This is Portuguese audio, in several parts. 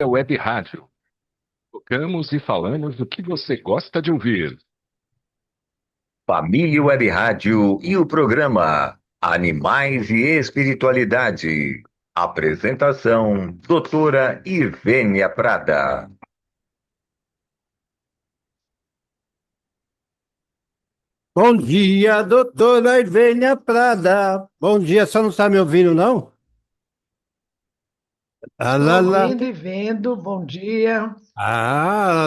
Web Rádio. Tocamos e falamos do que você gosta de ouvir. Família Web Rádio e o programa Animais e Espiritualidade. Apresentação: Doutora Ivênia Prada. Bom dia, doutora Ivênia Prada. Bom dia, você não está me ouvindo, não? Ah, Estou lá, lá. ouvindo e vendo. Bom dia.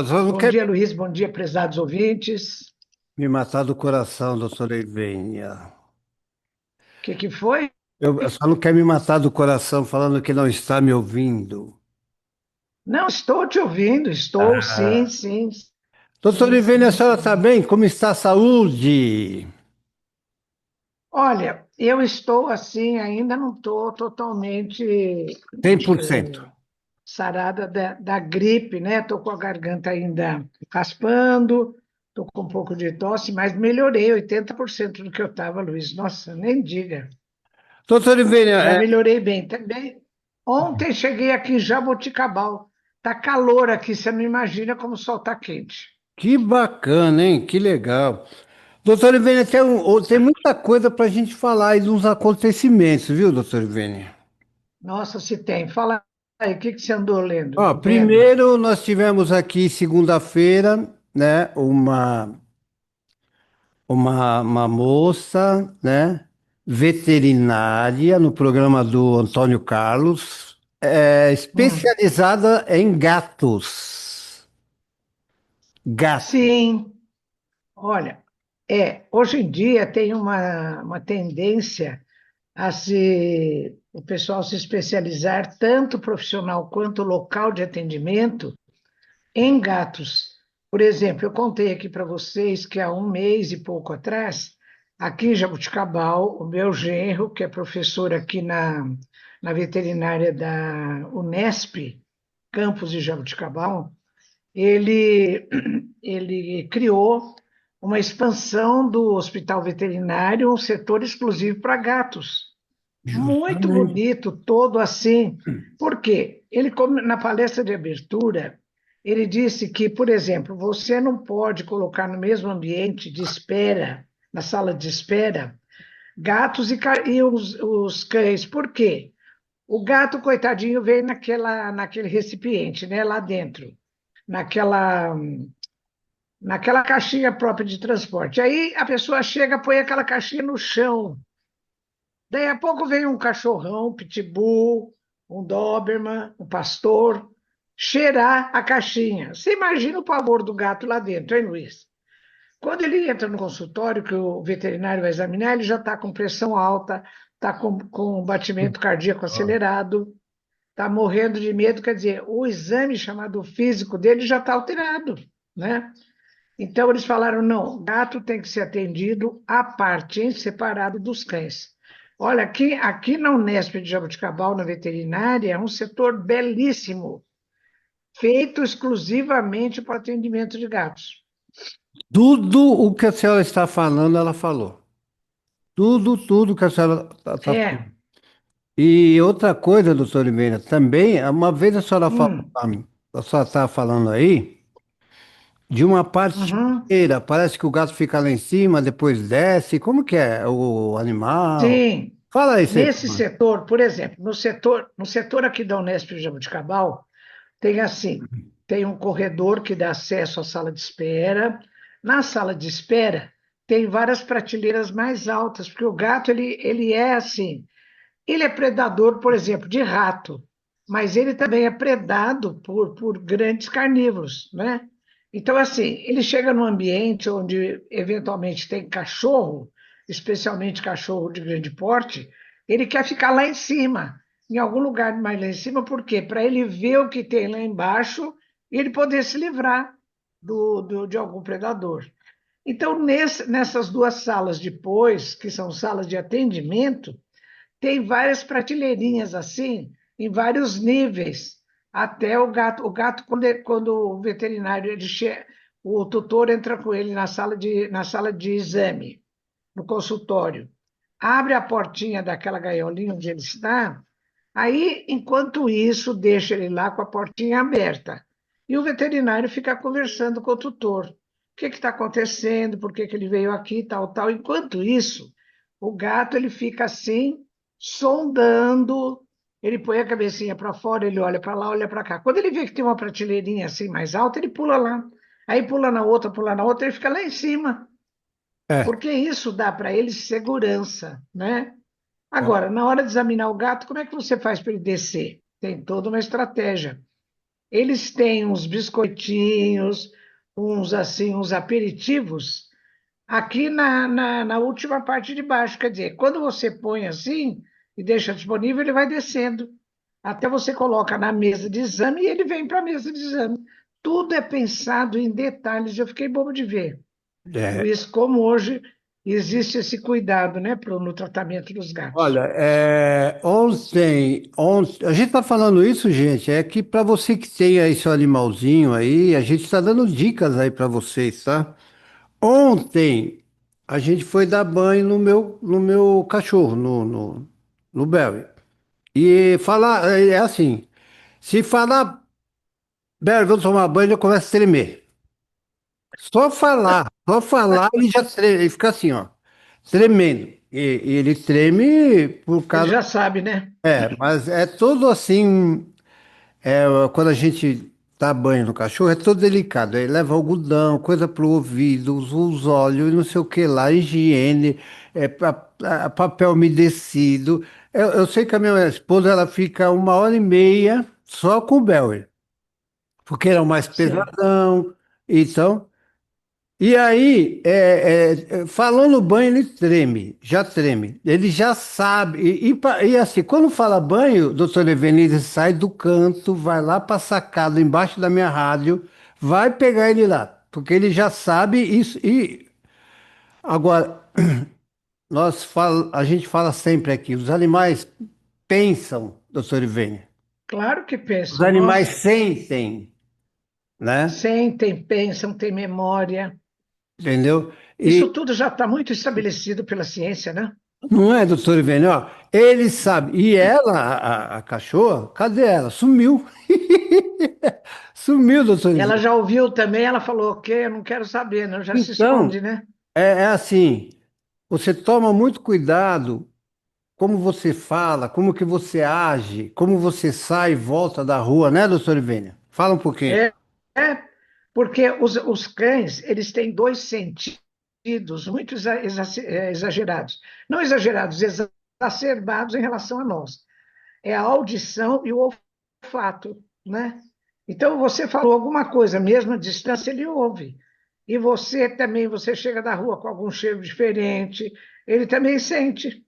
Só não Bom quer dia, Luiz. Bom dia, prezados ouvintes. me matar do coração, doutora Ivênia. O que foi? Eu só não quer me matar do coração falando que não está me ouvindo. Não, estou te ouvindo. Estou, sim, Ah. sim, Doutora sim. Ivênia, a senhora está bem? Como está a saúde? Olha, eu estou assim, ainda não estou totalmente 100%. sarada da gripe, né? Estou com a garganta ainda raspando, estou com um pouco de tosse, mas melhorei 80% do que eu estava, Luiz. Nossa, nem diga. Doutora Ivênia, Já melhorei bem também. Ontem cheguei aqui em Jaboticabal. Tá calor aqui, você não imagina como o sol tá quente. que bacana, hein? Que legal. Doutora Ivênia, tem muita coisa para a gente falar aí dos acontecimentos, viu, doutora Ivênia? Nossa, se tem. Fala aí, o que você andou lendo, Ó, vendo? primeiro nós tivemos aqui segunda-feira, né, uma moça, né, veterinária no programa do Antônio Carlos, Hum, especializada em gatos. Gato. sim, olha, hoje em dia tem uma tendência o pessoal se especializar, tanto profissional quanto local de atendimento, em gatos. Por exemplo, eu contei aqui para vocês que há um mês e pouco atrás, aqui em Jaboticabal, o meu genro, que é professor aqui na veterinária da Unesp, campus de Jaboticabal, ele, ele criou uma expansão do hospital veterinário, um setor exclusivo para gatos. Muito Justamente. bonito, todo assim. Por quê? Na palestra de abertura, ele disse que, por exemplo, você não pode colocar no mesmo ambiente de espera, na sala de espera, gatos e os cães. Por quê? O gato, coitadinho, veio naquele recipiente, né, lá dentro, naquela, naquela caixinha própria de transporte. Aí a pessoa chega, põe aquela caixinha no chão. Daí a pouco vem um cachorrão, um pitbull, um Doberman, um pastor, cheirar a caixinha. Você imagina o pavor do gato lá dentro, hein, Luiz? Quando ele entra no consultório, que o veterinário vai examinar, ele já está com pressão alta, está com batimento cardíaco acelerado, está morrendo de medo, quer dizer, o exame chamado físico dele já está alterado, né? Então eles falaram, não, gato tem que ser atendido à parte, hein, separado dos cães. Olha, aqui na Unesp de Jaboticabal, na veterinária, é um setor belíssimo, feito exclusivamente para atendimento de gatos. Tudo o que a senhora está falando, ela falou. Tudo que a senhora está falando. É, E outra coisa, doutor Oliveira, também, uma vez a senhora falou, hum, a senhora estava falando aí, de uma parte uhum, inteira, parece que o gato fica lá em cima, depois desce, como que é o animal? sim. Fala aí, você. Nesse setor, por exemplo, no setor aqui da Unesp de Jaboticabal, tem assim, tem um corredor que dá acesso à sala de espera. Na sala de espera tem várias prateleiras mais altas, porque o gato ele é assim, ele é predador, por exemplo, de rato, mas ele também é predado por grandes carnívoros, né? Então, assim, ele chega num ambiente onde eventualmente tem cachorro, especialmente cachorro de grande porte, ele quer ficar lá em cima, em algum lugar mais lá em cima, por quê? Para ele ver o que tem lá embaixo e ele poder se livrar de algum predador. Então, nessas duas salas depois, que são salas de atendimento, tem várias prateleirinhas assim, em vários níveis, até o gato quando o veterinário, o tutor entra com ele na sala de exame, no consultório, abre a portinha daquela gaiolinha onde ele está, Aí, enquanto isso, deixa ele lá com a portinha aberta. E o veterinário fica conversando com o tutor. O que está acontecendo? Por que que ele veio aqui, tal, tal. Enquanto isso, o gato ele fica assim, sondando. Ele põe a cabecinha para fora, ele olha para lá, olha para cá. Quando ele vê que tem uma prateleirinha assim mais alta, ele pula lá. Aí pula na outra, ele fica lá em cima. É. Porque isso dá para ele segurança, né? Agora, na hora de examinar o gato, como é que você faz para ele descer? Tem toda uma estratégia. Eles têm uns biscoitinhos, uns assim, uns aperitivos aqui na última parte de baixo. Quer dizer, quando você põe assim e deixa disponível, ele vai descendo. Até você coloca na mesa de exame e ele vem para a mesa de exame. Tudo é pensado em detalhes. Eu fiquei bobo de ver, É. Luiz, como hoje existe esse cuidado, né, no tratamento dos gatos. Olha, ontem, a gente está falando isso, gente, é que para você que tem aí seu animalzinho aí, a gente está dando dicas aí para vocês, tá? Ontem a gente foi dar banho no meu cachorro, no Barry. E falar, é assim, se falar, Barry, vou tomar banho, ele começa a tremer. Só falar, ele já treme, ele fica assim, ó, tremendo. E ele treme por Ele causa. já sabe, né? Mas é todo assim, quando a gente dá banho no cachorro, é todo delicado. Aí leva algodão, coisa pro ouvido, os olhos, não sei o que lá, higiene, papel umedecido. Eu sei que a minha esposa, ela fica 1 hora e meia só com o Belly, porque ele é o mais Sim. pesadão, então... E aí, falando no banho, ele treme, já treme. Ele já sabe. E assim, quando fala banho, doutor Evenise sai do canto, vai lá para a sacada, embaixo da minha rádio, vai pegar ele lá, porque ele já sabe isso. E agora, a gente fala sempre aqui, os animais pensam, doutor Ivene. Claro que Os pensam, animais nossa, sentem, né? sentem, pensam, têm memória. Entendeu? Isso tudo já está muito estabelecido pela ciência, né? Não é, doutor Ivene? Ó, ele sabe. E ela, a cachorra, cadê ela? Sumiu. Sumiu, doutor Ela Ivene. já ouviu também, ela falou, ok, eu não quero saber, não, já se Então, esconde, né? é assim, você toma muito cuidado como você fala, como que você age, como você sai e volta da rua, né, doutor Ivene? Fala um pouquinho. É, é porque os cães, eles têm dois sentidos muito exagerados. Não exagerados, exacerbados em relação a nós. É a audição e o olfato, né? Então, você falou alguma coisa, mesmo à distância, ele ouve. E você também, você chega da rua com algum cheiro diferente, ele também sente.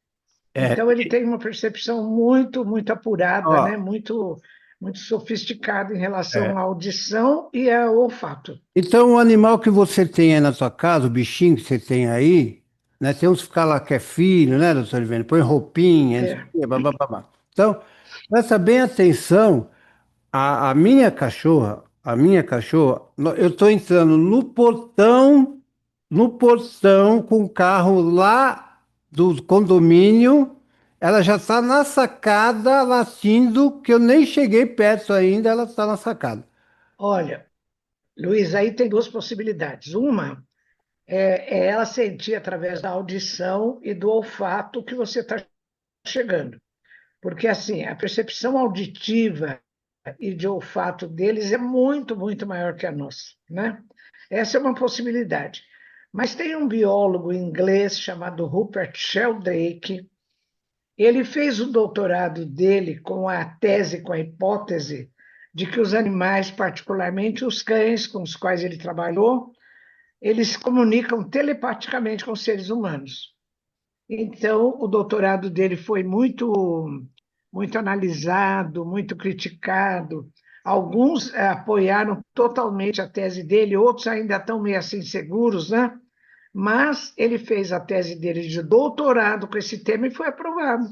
É, Então, ele tem uma percepção muito, muito apurada, ó, né? Muito, muito sofisticada em é. relação à audição e ao olfato. Então, o animal que você tem aí na sua casa, o bichinho que você tem aí, né? Tem uns que falam que é filho, né, doutor Ivene? Põe roupinha, não sei o É. quê, babá. Então, presta bem atenção. A minha cachorra, eu estou entrando no portão com o carro lá do condomínio. Ela já está na sacada latindo, que eu nem cheguei perto ainda, ela está na sacada. Olha, Luiz, aí tem duas possibilidades. Uma é ela sentir através da audição e do olfato que você está chegando. Porque, assim, a percepção auditiva e de olfato deles é muito, muito maior que a nossa, né? Essa é uma possibilidade. Mas tem um biólogo inglês chamado Rupert Sheldrake. Ele fez o doutorado dele com a tese, com a hipótese de que os animais, particularmente os cães com os quais ele trabalhou, eles se comunicam telepaticamente com os seres humanos. Então, o doutorado dele foi muito, muito analisado, muito criticado. Alguns apoiaram totalmente a tese dele, outros ainda estão meio assim seguros, né? Mas ele fez a tese dele de doutorado com esse tema e foi aprovado,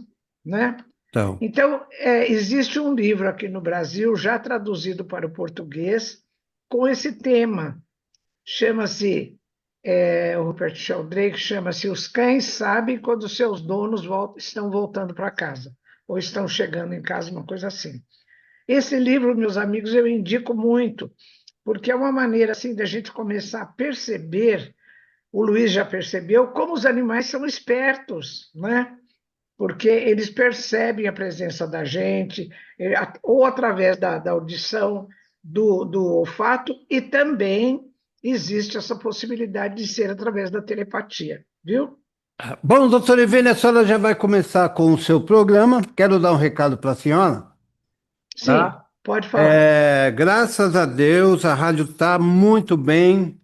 né? Então, Então, existe um livro aqui no Brasil, já traduzido para o português, com esse tema. Chama-se, o Rupert Sheldrake chama-se Os Cães Sabem Quando Seus Donos estão voltando para casa. ou estão chegando em casa, uma coisa assim. Esse livro, meus amigos, eu indico muito, porque é uma maneira assim da gente começar a perceber, o Luiz já percebeu, como os animais são espertos, né? Porque eles percebem a presença da gente, ou através da audição, do olfato, e também existe essa possibilidade de ser através da telepatia, viu? Bom, doutor Ivênia, a senhora já vai começar com o seu programa. Quero dar um recado para a senhora. Sim, Tá? pode falar. Graças a Deus, a rádio está muito bem.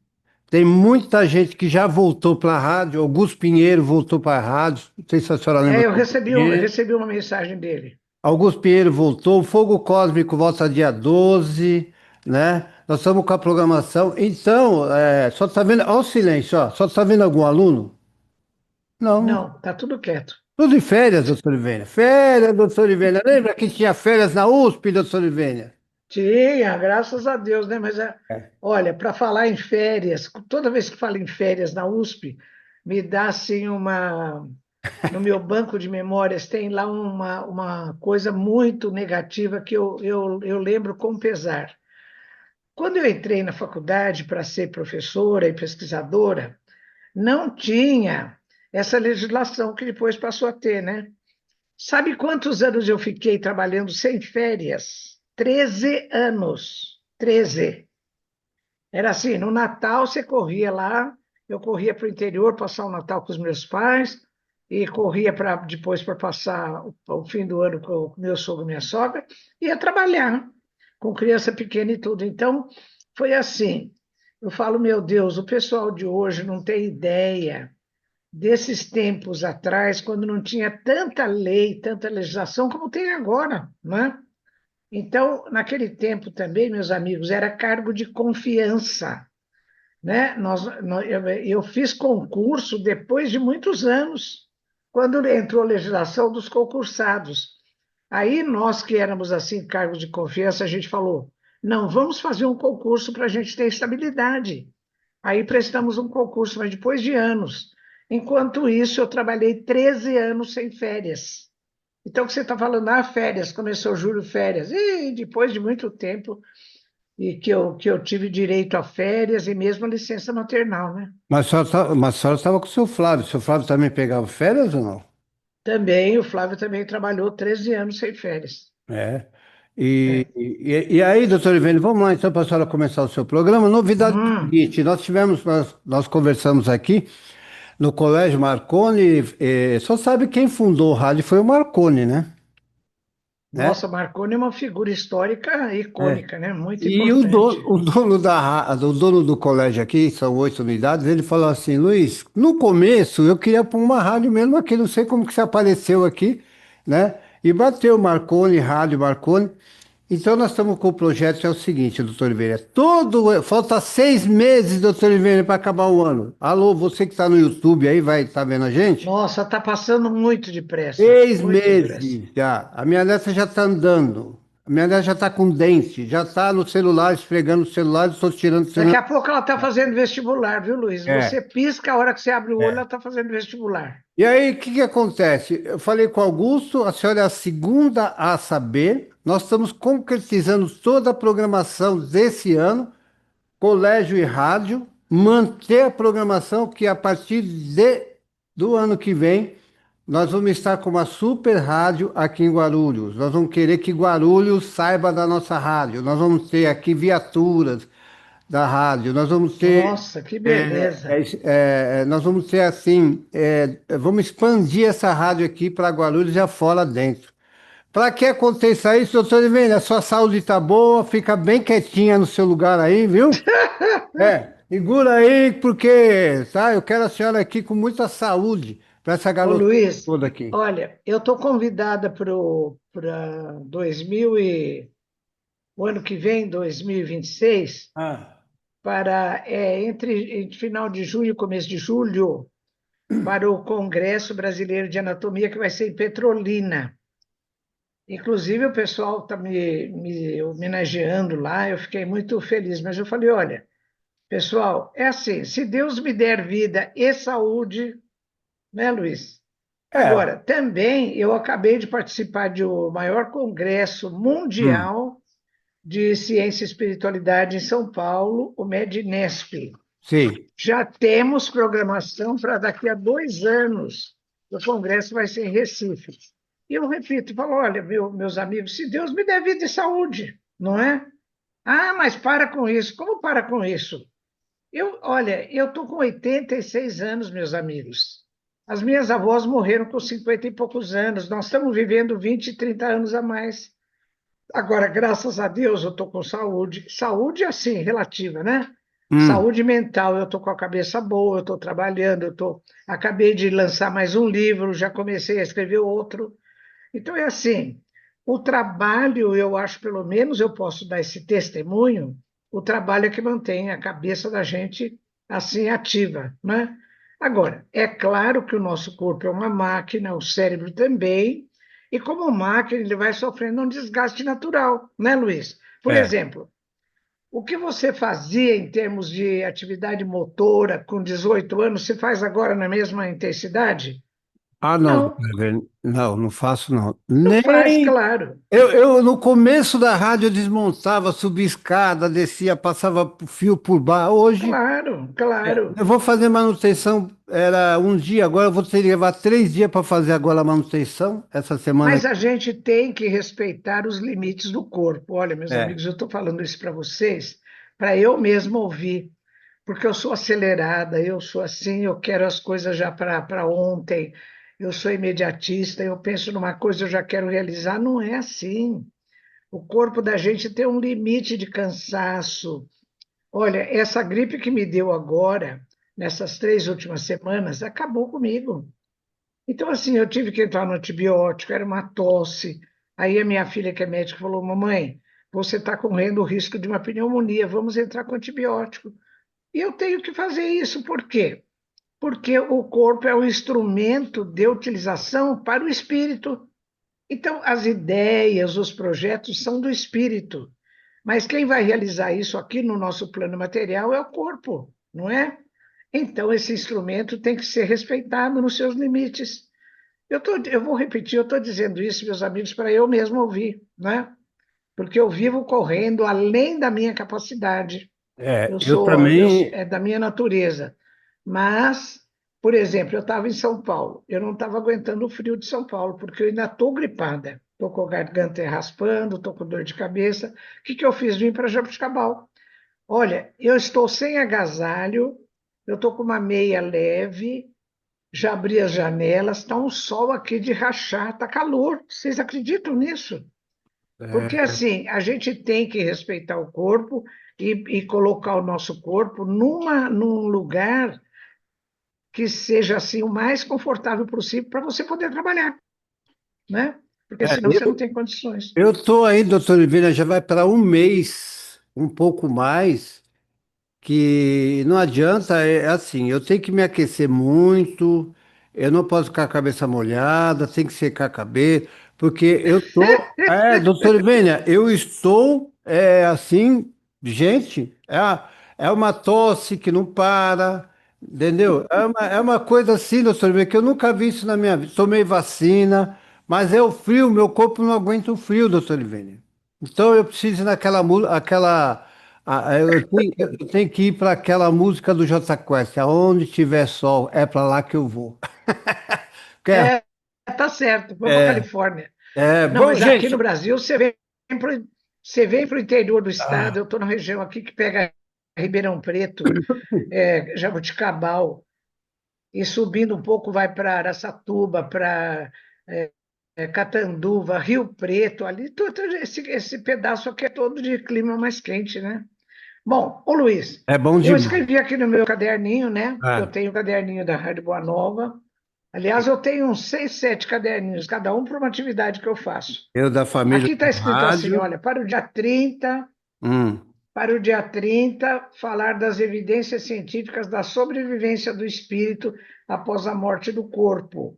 Tem muita gente que já voltou para a rádio. Augusto Pinheiro voltou para a rádio. Não sei se a senhora lembra É, do Augusto eu Pinheiro. recebi uma mensagem dele. Augusto Pinheiro voltou. Fogo Cósmico volta dia 12, né? Nós estamos com a programação. Então, só está vendo. Olha o silêncio, ó. Só está vendo algum aluno? Não. Não, tá tudo quieto. Tudo em férias, doutor Ivênia. Férias, doutor Ivênia. Lembra que tinha férias na USP, doutor Ivênia? Tinha, graças a Deus, né? Mas, olha, para falar em férias, toda vez que falo em férias na USP, me dá assim uma. No meu banco de memórias tem lá uma coisa muito negativa que eu lembro com pesar. Quando eu entrei na faculdade para ser professora e pesquisadora, não tinha essa legislação que depois passou a ter, né? Sabe quantos anos eu fiquei trabalhando sem férias? 13 anos. 13. Era assim, no Natal você corria lá, eu corria para o interior passar o Natal com os meus pais, e corria para depois para passar o fim do ano com o meu sogro e minha sogra, e ia trabalhar com criança pequena e tudo. Então, foi assim. Eu falo, meu Deus, o pessoal de hoje não tem ideia desses tempos atrás, quando não tinha tanta lei, tanta legislação como tem agora, né? Então, naquele tempo também, meus amigos, era cargo de confiança, né? Eu fiz concurso depois de muitos anos, quando entrou a legislação dos concursados. Aí nós que éramos assim, cargos de confiança, a gente falou: não, vamos fazer um concurso para a gente ter estabilidade. Aí prestamos um concurso, mas depois de anos. Enquanto isso, eu trabalhei 13 anos sem férias. Então, o que você está falando, férias, começou julho, férias. E depois de muito tempo, e que eu tive direito a férias e mesmo a licença maternal, né? Mas a senhora estava com o seu Flávio. O seu Flávio também pegava férias ou não? Também, o Flávio também trabalhou 13 anos sem férias. É. É. E aí, doutor Ivênia, vamos lá então para a senhora começar o seu programa. Novidade é o Hum, seguinte: nós conversamos aqui no Colégio Marconi. Só sabe quem fundou o rádio foi o Marconi, né? Né? nossa, Marconi é uma figura histórica É. icônica, né? Muito E importante. o dono do colégio aqui, são 8 unidades, ele falou assim: Luiz, no começo eu queria pôr uma rádio mesmo aqui, não sei como que você apareceu aqui, né? E bateu Marconi, Rádio Marconi. Então nós estamos com o projeto, que é o seguinte, doutor Oliveira, falta 6 meses, doutor Oliveira, para acabar o ano. Alô, você que está no YouTube aí, vai estar vendo a gente? Nossa, está passando muito depressa, Seis muito depressa. meses já. A minha neta já está andando. A minha neta já está com dente, já está no celular, esfregando o celular, estou tirando o Daqui celular. a pouco ela está fazendo vestibular, viu, Luiz? É, Você pisca, a hora que você abre o olho, ela é. está fazendo vestibular. E aí, o que que acontece? Eu falei com o Augusto, a senhora é a segunda a saber. Nós estamos concretizando toda a programação desse ano, colégio e rádio, manter a programação que a partir do ano que vem nós vamos estar com uma super rádio aqui em Guarulhos. Nós vamos querer que Guarulhos saiba da nossa rádio. Nós vamos ter aqui viaturas da rádio. Nós vamos ter, Nossa, que beleza. nós vamos ter assim, vamos expandir essa rádio aqui para Guarulhos e afora dentro. Para que aconteça isso, doutor Oliveira, a sua saúde está boa, fica bem quietinha no seu lugar aí, viu? Segura aí, porque, tá? Eu quero a senhora aqui com muita saúde para essa Ô, garota Luiz, toda aqui. olha, eu estou convidada para 2000 o ano que vem, 2026, Ah, para entre final de junho e começo de julho, para o Congresso Brasileiro de Anatomia, que vai ser em Petrolina. Inclusive, o pessoal está me homenageando lá, eu fiquei muito feliz, mas eu falei, olha, pessoal, é assim, se Deus me der vida e saúde, né, Luiz? É. Agora, também eu acabei de participar de o maior congresso Hum, mundial de ciência e espiritualidade em São Paulo, o MEDNESP. sim. Já temos programação para daqui a 2 anos. O congresso vai ser em Recife. E eu repito, falo, olha, meus amigos, se Deus me der vida e saúde, não é? Ah, mas para com isso. Como para com isso? Olha, eu estou com 86 anos, meus amigos. As minhas avós morreram com 50 e poucos anos. Nós estamos vivendo 20, 30 anos a mais. Agora, graças a Deus, eu estou com saúde. Saúde, assim, relativa, né? Hum. Saúde mental, eu estou com a cabeça boa, eu estou trabalhando, acabei de lançar mais um livro, já comecei a escrever outro. Então, é assim, o trabalho, eu acho, pelo menos eu posso dar esse testemunho, o trabalho é que mantém a cabeça da gente assim ativa, né? Agora, é claro que o nosso corpo é uma máquina, o cérebro também, e como máquina ele vai sofrendo um desgaste natural, né, Luiz? Por É. exemplo, o que você fazia em termos de atividade motora com 18 anos, você faz agora na mesma intensidade? Ah, não, Não, doutor Ivene, não, não faço não. não faz, Nem claro. no começo da rádio eu desmontava, subia escada, descia, passava fio por bar. Hoje Claro, claro. eu vou fazer manutenção, era um dia, agora eu vou ter que levar 3 dias para fazer agora a manutenção, essa semana. Mas a gente tem que respeitar os limites do corpo. Olha, meus É, amigos, eu estou falando isso para vocês, para eu mesmo ouvir, porque eu sou acelerada, eu sou assim, eu quero as coisas já para ontem, eu sou imediatista, eu penso numa coisa, eu já quero realizar. Não é assim. O corpo da gente tem um limite de cansaço. Olha, essa gripe que me deu agora, nessas 3 últimas semanas, acabou comigo. Então, assim, eu tive que entrar no antibiótico, era uma tosse. Aí a minha filha, que é médica, falou: Mamãe, você está correndo o risco de uma pneumonia, vamos entrar com antibiótico. E eu tenho que fazer isso, por quê? Porque o corpo é um instrumento de utilização para o espírito. Então, as ideias, os projetos são do espírito. Mas quem vai realizar isso aqui no nosso plano material é o corpo, não é? Então, esse instrumento tem que ser respeitado nos seus limites. Eu vou repetir, eu estou dizendo isso, meus amigos, para eu mesmo ouvir, né? Porque eu vivo correndo além da minha capacidade. eu também. É da minha natureza. Mas, por exemplo, eu estava em São Paulo, eu não estava aguentando o frio de São Paulo, porque eu ainda estou gripada. Estou com a garganta raspando, estou com dor de cabeça. O que que eu fiz? Vim para Jabuticabal. Olha, eu estou sem agasalho, eu estou com uma meia leve, já abri as janelas, está um sol aqui de rachar, está calor. Vocês acreditam nisso? Porque É, assim, a gente tem que respeitar o corpo e colocar o nosso corpo num lugar que seja assim o mais confortável possível para você poder trabalhar, né? Porque é, senão você não tem condições. eu estou aí, doutor Oliveira, já vai para um mês, um pouco mais. Que não adianta, é assim, eu tenho que me aquecer muito, eu não posso ficar com a cabeça molhada, tem que secar a cabeça, porque doutor Ivênia, eu estou, assim, gente, é uma tosse que não para, entendeu? É uma coisa assim, doutor Ivênia, que eu nunca vi isso na minha vida, tomei vacina, mas é o frio, meu corpo não aguenta o frio, doutor Ivênia. Então eu preciso ir aquela eu tenho que ir para aquela música do Jota Quest, aonde tiver sol, é para lá que eu vou. Quer? É, tá certo, vamos para a É, Califórnia. Não, bom, mas aqui gente. no Brasil você vem para o interior do estado, Ah, eu estou na região aqui que pega Ribeirão Preto, Jaboticabal, e subindo um pouco vai para Araçatuba, para Catanduva, Rio Preto, ali, todo esse pedaço aqui é todo de clima mais quente, né? Bom, ô Luiz, é bom eu demais. escrevi aqui no meu caderninho, né? Eu Ah, tenho o caderninho da Rádio Boa Nova. Aliás, eu tenho uns 6, 7 caderninhos, cada um para uma atividade que eu faço. eu da família Aqui está do escrito assim, rádio. olha, Hum, para o dia 30, falar das evidências científicas da sobrevivência do espírito após a morte do corpo.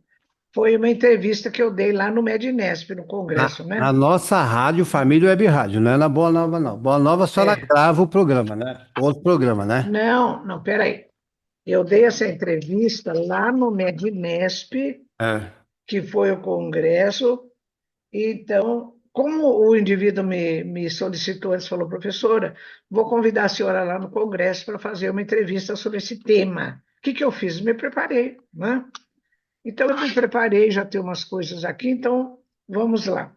Foi uma entrevista que eu dei lá no Medinesp, no na, congresso, na né? nossa rádio, Família Web Rádio, não é na Boa Nova, não. Boa Nova só ela É. grava o programa, né? Outro programa, né? Não, não, peraí. Eu dei essa entrevista lá no Medinesp, É. que foi o congresso. Então, como o indivíduo me solicitou antes, falou, professora, vou convidar a senhora lá no congresso para fazer uma entrevista sobre esse tema. O que que eu fiz? Me preparei, né? Então, eu me preparei, já tenho umas coisas aqui, então vamos lá.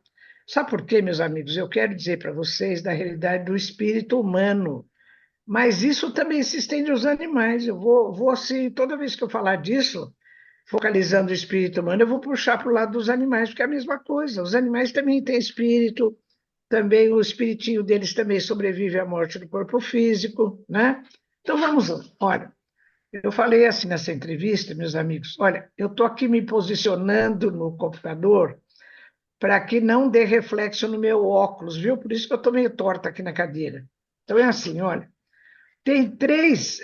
Sabe por quê, meus amigos? Eu quero dizer para vocês da realidade do espírito humano, mas isso também se estende aos animais. Eu vou assim, toda vez que eu falar disso, focalizando o espírito humano, eu vou puxar para o lado dos animais, porque é a mesma coisa. Os animais também têm espírito, também o espiritinho deles também sobrevive à morte do corpo físico, né? Então vamos lá. Olha, eu falei assim nessa entrevista, meus amigos, olha, eu estou aqui me posicionando no computador para que não dê reflexo no meu óculos, viu? Por isso que eu estou meio torta aqui na cadeira. Então é assim, olha, tem três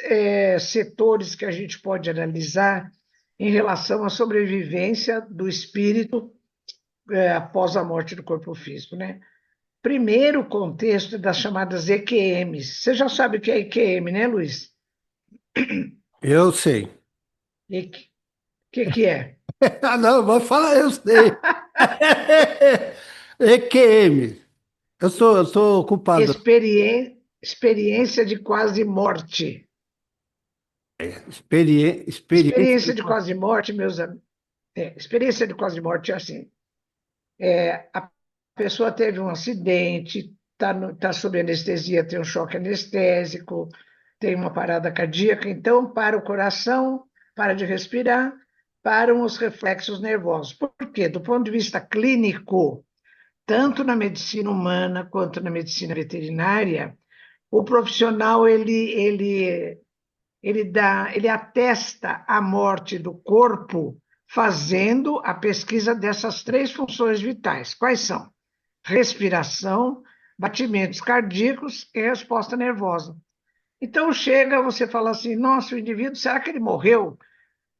setores que a gente pode analisar em relação à sobrevivência do espírito após a morte do corpo físico, né? Primeiro, o contexto das chamadas EQMs. Você já sabe o que é EQM, né, Luiz? Eu sei. O que é? Ah, não, mas fala, eu sei. EQM. Eu sou ocupado. Experiência de quase morte. Experiência. Experiência de quase morte, meus amigos. Experiência de quase morte é assim. A pessoa teve um acidente, tá sob anestesia, tem um choque anestésico, tem uma parada cardíaca, então para o coração, para de respirar, param os reflexos nervosos. Por quê? Do ponto de vista clínico, tanto na medicina humana quanto na medicina veterinária, o profissional ele atesta a morte do corpo fazendo a pesquisa dessas três funções vitais. Quais são? Respiração, batimentos cardíacos e resposta nervosa. Então chega, você fala assim, nossa, o indivíduo, será que ele morreu?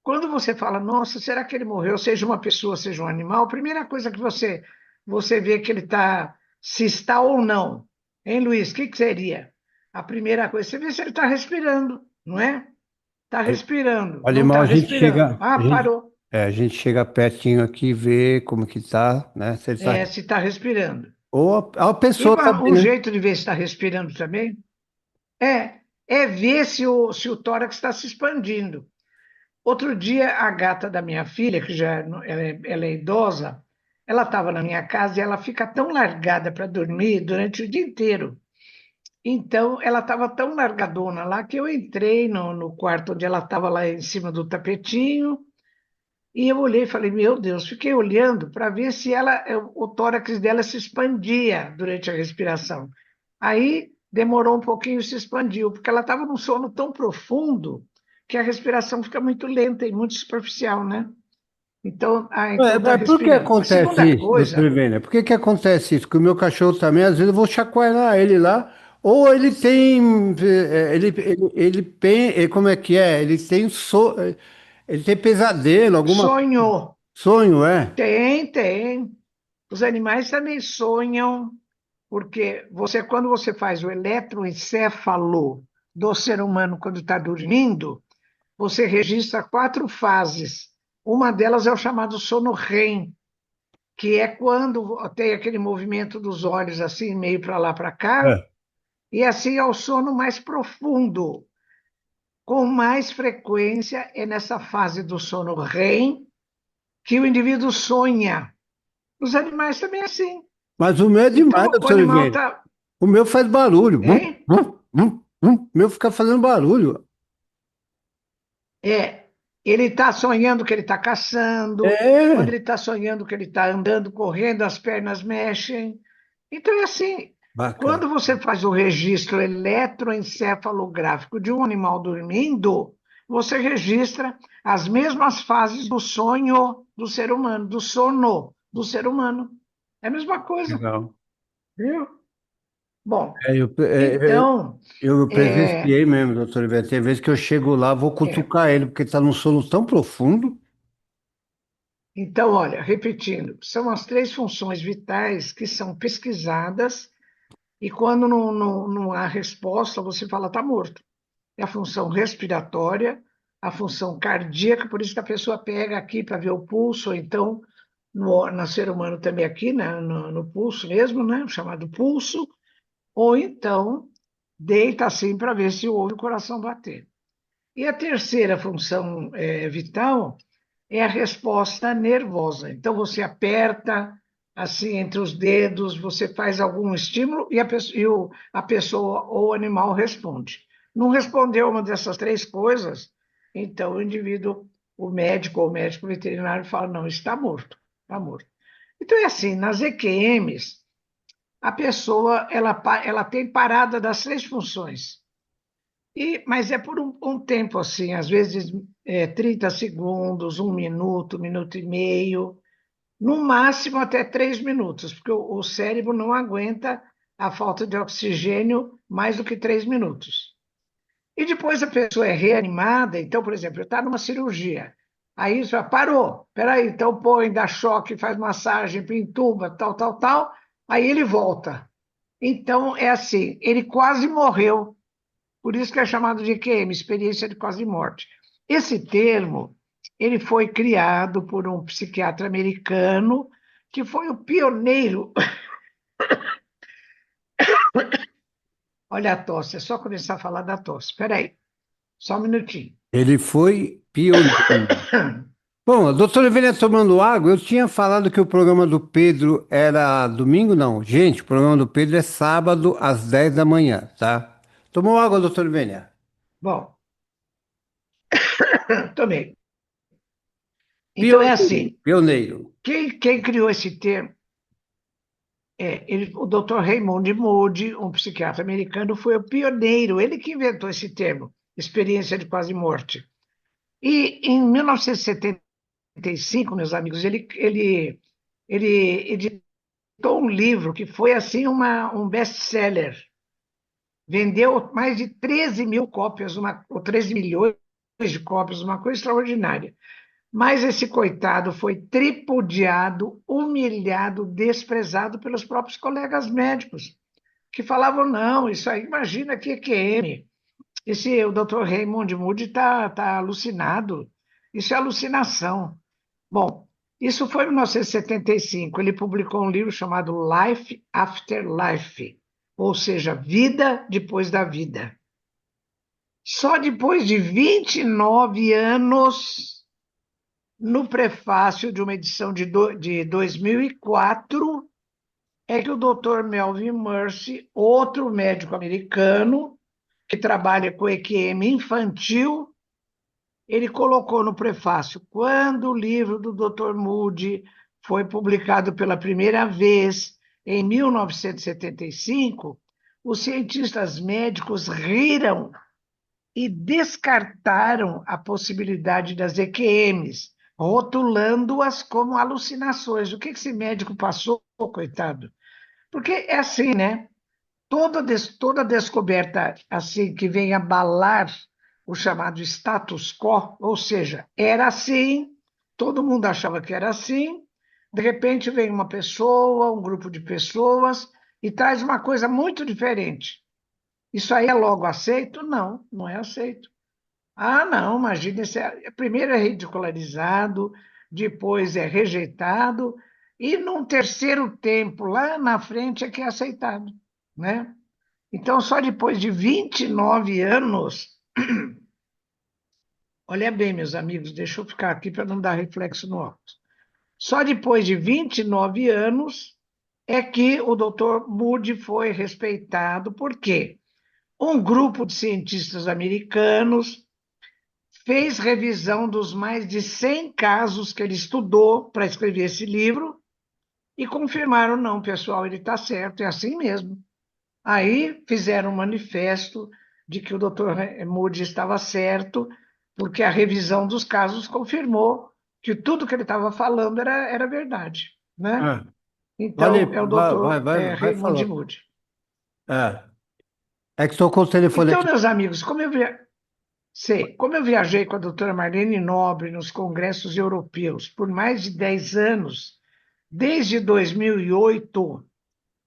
Quando você fala, nossa, será que ele morreu? Seja uma pessoa, seja um animal, a primeira coisa que você vê que ele está, se está ou não. Hein, Luiz? O que seria? A primeira coisa, você vê se ele está respirando, não é? Está respirando, O não animal está a gente respirando. chega, Ah, parou. a gente chega pertinho aqui e vê como que tá, né? Se ele tá, Se está respirando. ou a E pessoa também, um né? jeito de ver se está respirando também é ver se o tórax está se expandindo. Outro dia, a gata da minha filha, que já ela é idosa, ela estava na minha casa e ela fica tão largada para dormir durante o dia inteiro. Então, ela estava tão largadona lá que eu entrei no quarto onde ela estava lá em cima do tapetinho e eu olhei e falei, meu Deus, fiquei olhando para ver se o tórax dela se expandia durante a respiração. Aí demorou um pouquinho e se expandiu, porque ela estava num sono tão profundo que a respiração fica muito lenta e muito superficial, né? Então está Mas por que respirando. A acontece segunda isso, doutor coisa, Ivênia? Por que acontece isso? Que o meu cachorro também, às vezes eu vou chacoalhar ele lá, ou ele tem, como é que é? Ele tem pesadelo, alguma sonho. sonho, é? Tem. Os animais também sonham, porque quando você faz o eletroencefalo do ser humano quando está dormindo, você registra quatro fases. Uma delas é o chamado sono REM, que é quando tem aquele movimento dos olhos assim, meio para lá para cá, É. e assim é o sono mais profundo. Com mais frequência é nessa fase do sono REM que o indivíduo sonha. Os animais também é assim. Mas o meu é demais, Então, o doutor animal Ivênia. está. O meu faz barulho. Hein? O meu fica fazendo barulho. Ele está sonhando que ele está caçando, quando É, ele está sonhando que ele está andando, correndo, as pernas mexem. Então, é assim: bacana. quando você faz o registro eletroencefalográfico de um animal dormindo, você registra as mesmas fases do sonho do ser humano, do sono do ser humano. É a mesma coisa, Legal. viu? Bom, É, então, eu é, presenciei mesmo, doutor Ivete. Tem vezes que eu chego lá, vou é, cutucar ele, porque está num sono tão profundo. então, olha, repetindo, são as três funções vitais que são pesquisadas e quando não há resposta, você fala, está morto. É a função respiratória, a função cardíaca, por isso que a pessoa pega aqui para ver o pulso, ou então no ser humano também aqui, né, no pulso mesmo, né, chamado pulso, ou então deita assim para ver se ouve o coração bater. E a terceira função vital é a resposta nervosa. Então você aperta assim entre os dedos, você faz algum estímulo e a pessoa ou o animal responde. Não respondeu uma dessas três coisas, então o indivíduo, o médico ou o médico veterinário fala, não, está morto, está morto. Então é assim, nas EQMs, a pessoa ela tem parada das três funções. Mas é por um tempo assim, às vezes 30 segundos, um minuto e meio, no máximo até 3 minutos, porque o cérebro não aguenta a falta de oxigênio mais do que 3 minutos. E depois a pessoa é reanimada, então, por exemplo, está numa cirurgia. Aí você fala, parou, peraí, então põe, dá choque, faz massagem, intuba, tal, tal, tal, aí ele volta. Então, é assim, ele quase morreu, por isso que é chamado de EQM, experiência de quase morte. Esse termo, ele foi criado por um psiquiatra americano que foi o pioneiro. Olha a tosse, é só começar a falar da tosse. Espera aí, só um minutinho. Ele foi pioneiro. Bom, a doutora Helena tomando água, eu tinha falado que o programa do Pedro era domingo, não. Gente, o programa do Pedro é sábado às 10 da manhã, tá? Tomou água, doutora Helena? Bom, tomei. Então é Pioneiro. assim, Pioneiro. quem criou esse termo o Dr. Raymond Moody, um psiquiatra americano, foi o pioneiro, ele que inventou esse termo, experiência de quase morte. E em 1975, meus amigos, ele editou um livro que foi assim um best-seller. Vendeu mais de 13 mil cópias, ou 13 milhões de cópias, uma coisa extraordinária. Mas esse coitado foi tripudiado, humilhado, desprezado pelos próprios colegas médicos, que falavam, não, isso aí, imagina que é QM. O Dr. Raymond Moody está alucinado. Isso é alucinação. Bom, isso foi em 1975. Ele publicou um livro chamado Life After Life, ou seja, Vida Depois da Vida. Só depois de 29 anos, no prefácio de uma edição de 2004, é que o Dr. Melvin Mercy, outro médico americano, que trabalha com EQM infantil, ele colocou no prefácio, quando o livro do Dr. Moody foi publicado pela primeira vez em 1975, os cientistas médicos riram e descartaram a possibilidade das EQMs, rotulando-as como alucinações. O que esse médico passou, coitado? Porque é assim, né? Toda descoberta assim que vem abalar o chamado status quo, ou seja, era assim, todo mundo achava que era assim, de repente vem uma pessoa, um grupo de pessoas e traz uma coisa muito diferente. Isso aí é logo aceito? Não, não é aceito. Ah, não, imagina, primeiro é ridicularizado, depois é rejeitado, e num terceiro tempo, lá na frente, é que é aceitado, né? Então, só depois de 29 anos, olha bem, meus amigos, deixa eu ficar aqui para não dar reflexo no óculos. Só depois de 29 anos é que o Dr. Moody foi respeitado, porque um grupo de cientistas americanos fez revisão dos mais de 100 casos que ele estudou para escrever esse livro e confirmaram, não, pessoal, ele está certo, é assim mesmo. Aí fizeram um manifesto de que o Dr. Moody estava certo, porque a revisão dos casos confirmou que tudo que ele estava falando era verdade, né? Ah, Então, é o Dr. vai Raymond falar. Moody. É, é que estou com o telefone Então, aqui. meus amigos, como eu viajei com a doutora Marlene Nobre nos congressos europeus por mais de 10 anos, desde 2008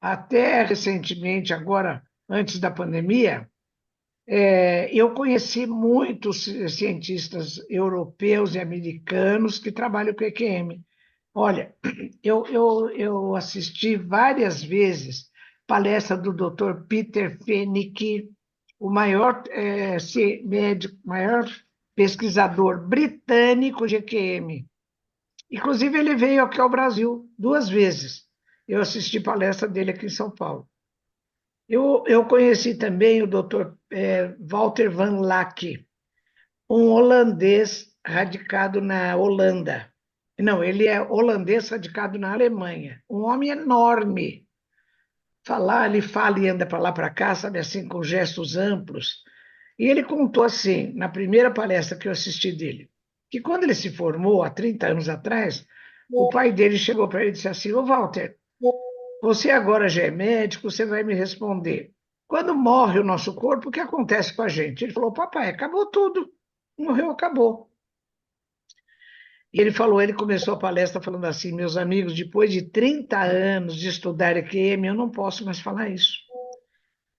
até recentemente, agora, antes da pandemia, eu conheci muitos cientistas europeus e americanos que trabalham com EQM. Olha, eu assisti várias vezes palestra do Dr. Peter Fenwick, o maior médico, maior pesquisador britânico de EQM. Inclusive, ele veio aqui ao Brasil 2 vezes. Eu assisti palestra dele aqui em São Paulo. Eu conheci também o Dr. Walter van Lack, um holandês radicado na Holanda. Não, ele é holandês radicado na Alemanha. Um homem enorme. Ele fala e anda para lá para cá, sabe assim, com gestos amplos. E ele contou assim, na primeira palestra que eu assisti dele, que quando ele se formou, há 30 anos atrás, o pai dele chegou para ele e disse assim: Ô Walter, você agora já é médico, você vai me responder. Quando morre o nosso corpo, o que acontece com a gente? Ele falou: papai, acabou tudo. Morreu, acabou. E ele falou, ele começou a palestra falando assim: meus amigos, depois de 30 anos de estudar EQM, eu não posso mais falar isso,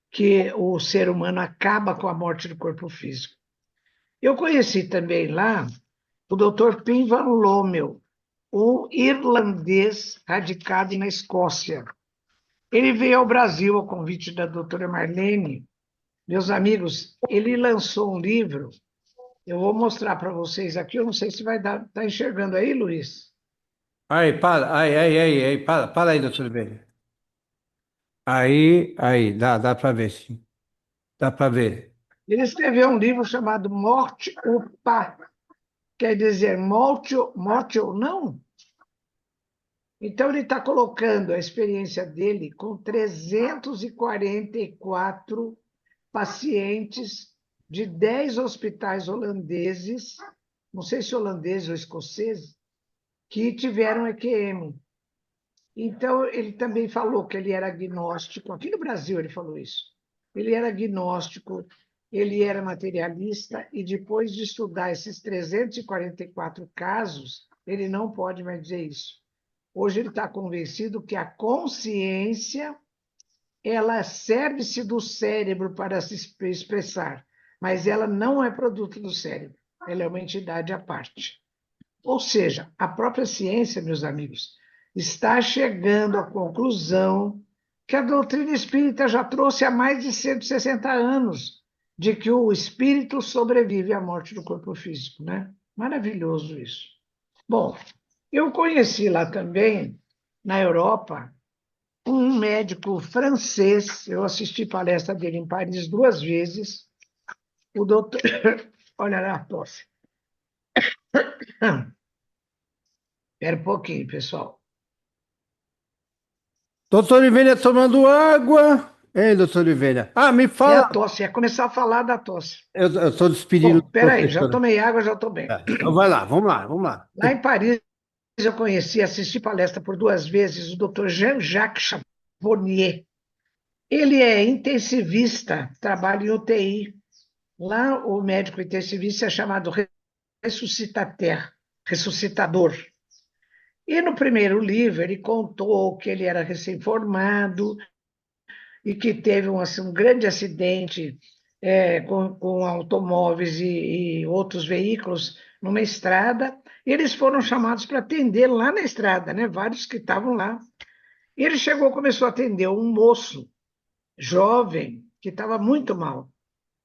que o ser humano acaba com a morte do corpo físico. Eu conheci também lá o Dr. Pim van Lommel, um irlandês radicado na Escócia. Ele veio ao Brasil a convite da doutora Marlene. Meus amigos, ele lançou um livro, eu vou mostrar para vocês aqui, eu não sei se vai dar, está enxergando aí, Luiz? Aí, para, aí, para aí, doutor Oliveira. Aí, dá para ver, sim. Dá para ver. Ele escreveu um livro chamado Morte ou Pá, quer dizer morte ou não. Então, ele está colocando a experiência dele com 344 pacientes de 10 hospitais holandeses, não sei se holandeses ou escoceses, que tiveram EQM. Então, ele também falou que ele era agnóstico, aqui no Brasil ele falou isso. Ele era agnóstico, ele era materialista, e depois de estudar esses 344 casos, ele não pode mais dizer isso. Hoje ele está convencido que a consciência, ela serve-se do cérebro para se expressar, mas ela não é produto do cérebro, ela é uma entidade à parte. Ou seja, a própria ciência, meus amigos, está chegando à conclusão que a doutrina espírita já trouxe há mais de 160 anos, de que o espírito sobrevive à morte do corpo físico, né? Maravilhoso isso. Bom, eu conheci lá também, na Europa, um médico francês, eu assisti palestra dele em Paris 2 vezes, o doutor... Olha lá a tosse. Espera um pouquinho, pessoal. Doutor Oliveira tomando água. Ei, doutor Oliveira. Ah, me É a fala. tosse, é começar a falar da tosse. Eu estou despedindo Bom, do peraí, já professor. tomei água, já estou bem. Então vai lá, vamos lá, vamos lá. Lá em Paris, eu conheci, assisti palestra por 2 vezes, o Dr. Jean-Jacques Charbonnier. Ele é intensivista, trabalha em UTI. Lá, o médico intensivista é chamado ressuscitador. E no primeiro livro, ele contou que ele era recém-formado e que teve assim, um grande acidente com automóveis e outros veículos numa estrada. E eles foram chamados para atender lá na estrada, né? Vários que estavam lá. E ele chegou, começou a atender um moço jovem que estava muito mal.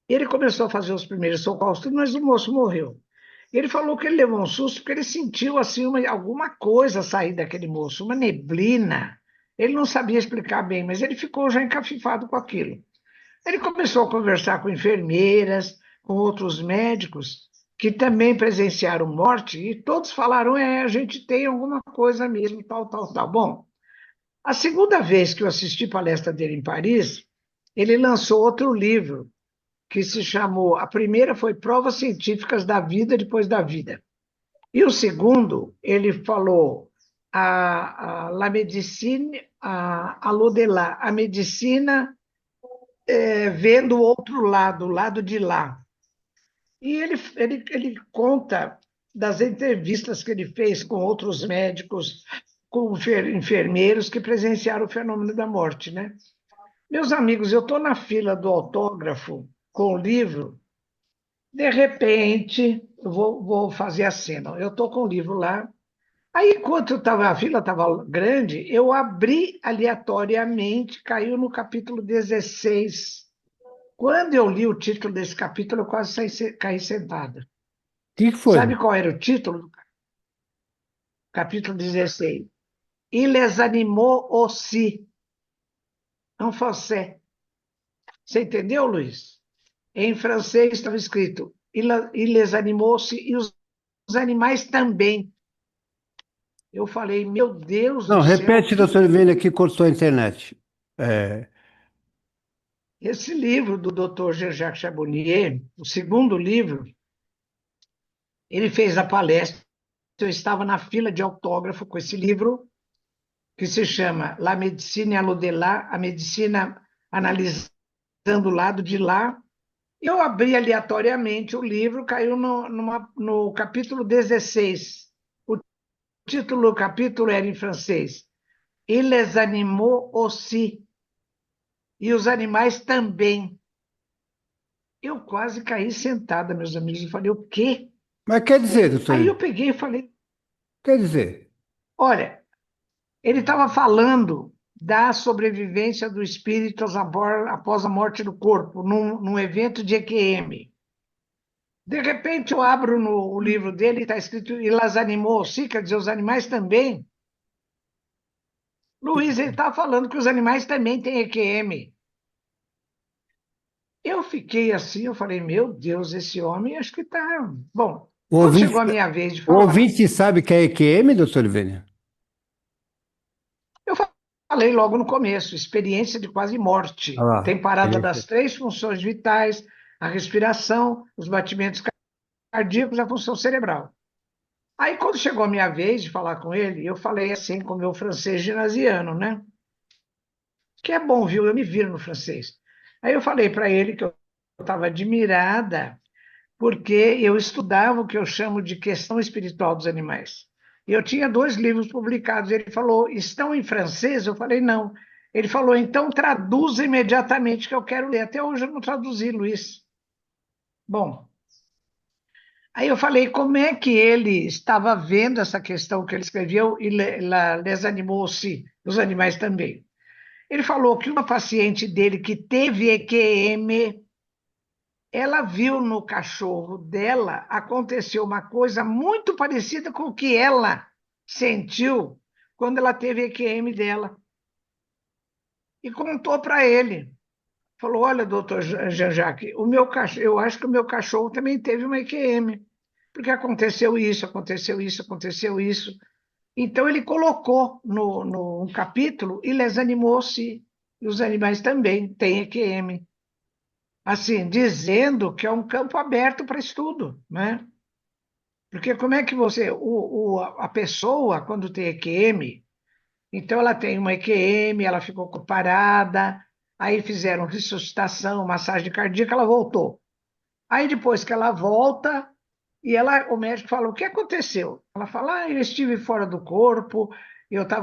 Ele começou a fazer os primeiros socorros, mas o moço morreu. Ele falou que ele levou um susto porque ele sentiu assim alguma coisa sair daquele moço, uma neblina. Ele não sabia explicar bem, mas ele ficou já encafifado com aquilo. Ele começou a conversar com enfermeiras, com outros médicos que também presenciaram morte e todos falaram: a gente tem alguma coisa mesmo, tal, tal, tal. Bom, a segunda vez que eu assisti palestra dele em Paris, ele lançou outro livro que se chamou, a primeira foi Provas Científicas da Vida Depois da Vida. E o segundo, ele falou la medicine, a l'au-delà, a medicina vendo o outro lado, o lado de lá. E ele conta das entrevistas que ele fez com outros médicos, com enfermeiros que presenciaram o fenômeno da morte, né? Meus amigos, eu estou na fila do autógrafo com o livro. De repente, eu vou fazer a cena. Eu estou com o livro lá, Aí, enquanto a fila estava grande, eu abri aleatoriamente, caiu no capítulo 16. Quando eu li o título desse capítulo, eu quase caí sentada. O que foi? Sabe qual era o título do capítulo 16? Il les animaux aussi, en français. Você entendeu, Luiz? Em francês estava escrito Il les animaux aussi, e os animais também. Eu falei, meu Deus Não, do céu, repete, que doutor Ivênia, que cortou a internet. É, esse livro do Dr. Jean-Jacques Charbonnier, o segundo livro, ele fez a palestra. Eu estava na fila de autógrafo com esse livro, que se chama La Médecine à l'au-delà, a medicina analisando o lado de lá. Eu abri aleatoriamente o livro, caiu no capítulo 16. O título do capítulo era em francês. Et les animaux aussi. E os animais também. Eu quase caí sentada, meus amigos. Eu falei, o quê? mas quer dizer, doutor Aí eu Ivênia, peguei e falei, quer dizer, olha, ele estava falando da sobrevivência do espírito após a morte do corpo, num evento de EQM. De repente, eu abro o livro dele e está escrito E las animaux, sim, quer dizer, os animais também. Luiz, ele está falando que os animais também têm EQM. Eu fiquei assim, eu falei, meu Deus, esse homem acho que está. Bom, o quando ouvinte, chegou a minha vez de o falar, ouvinte sabe que é EQM, doutor Ivênia? eu falei logo no começo, experiência de quase Olha morte. lá, Tem parada ele... das três funções vitais, a respiração, os batimentos cardíacos, a função cerebral. Aí, quando chegou a minha vez de falar com ele, eu falei assim com o meu francês ginasiano, né? Que é bom, viu? Eu me viro no francês. Aí eu falei para ele que eu estava admirada, porque eu estudava o que eu chamo de questão espiritual dos animais. E eu tinha 2 livros publicados. Ele falou, estão em francês? Eu falei, não. Ele falou, então traduza imediatamente, que eu quero ler. Até hoje eu não traduzi, Luiz. Bom, aí eu falei como é que ele estava vendo essa questão que ele escreveu, e les animaux aussi, os animais também. Ele falou que uma paciente dele que teve EQM, ela viu no cachorro dela, aconteceu uma coisa muito parecida com o que ela sentiu quando ela teve EQM dela. E contou para ele. Falou, olha, doutor Jean-Jacques, eu acho que o meu cachorro também teve uma EQM, porque aconteceu isso, aconteceu isso, aconteceu isso. Então, ele colocou no capítulo, e les animaux, e os animais também têm EQM. Assim, dizendo que é um campo aberto para estudo, né? Porque como é que a pessoa, quando tem EQM, então ela tem uma EQM, ela ficou parada, aí fizeram ressuscitação, massagem cardíaca, ela voltou. Aí depois que ela volta, o médico fala, o que aconteceu? Ela fala, eu estive fora do corpo, eu estava